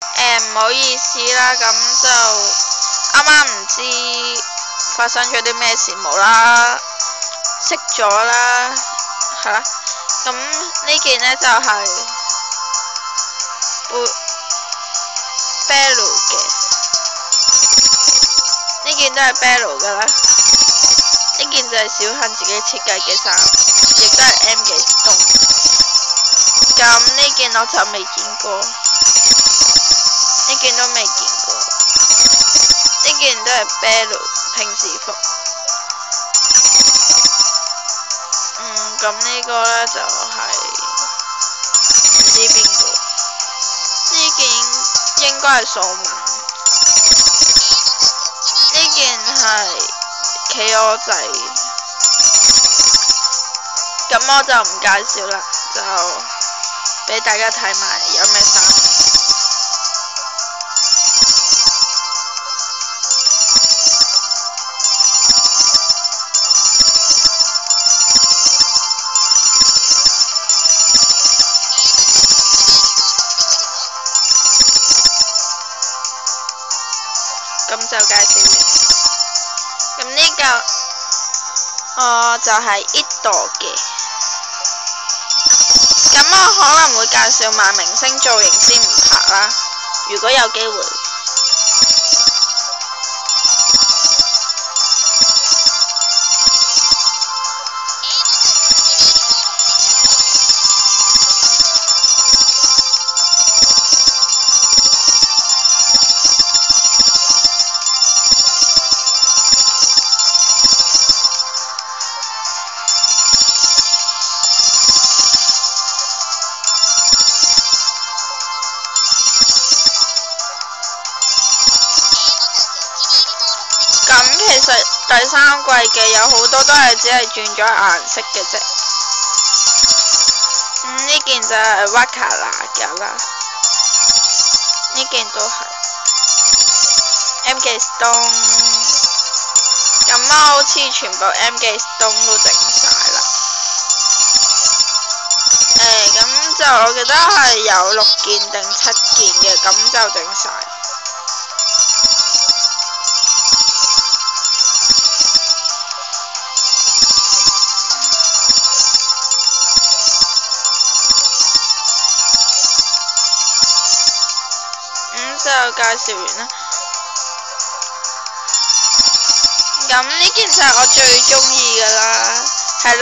唔好意思啦，咁就啱啱唔知發生咗啲咩事，無啦熄咗啦，係啦。咁呢件呢就係Bello 嘅，呢件都係 Bello 噶啦。呢件就係小杏自己設計嘅衫，亦都係 M 記東。咁呢件我就未見過，呢件都未見過。呢件都係 Bello 平時服。咁呢個呢就係唔知邊個。呢件應該係數碼。呢件係企鵝仔。咁我就唔介紹啦，就俾大家睇埋有咩衫。咁就介紹完。咁呢個就係 Ito 嘅。咁我可能會介紹埋明星造型先唔拍啦，如果有機會。其實第三季嘅有好多都係只係轉咗顏色嘅啫。呢件就係 Wakala 嘅啦，呢件都係 M 記 Stone。咁好似全部 M 記 Stone 都整晒啦。咁就我記得係有6件定7件嘅，咁就整晒。就介紹完啦。咁呢件就係我最中意噶啦。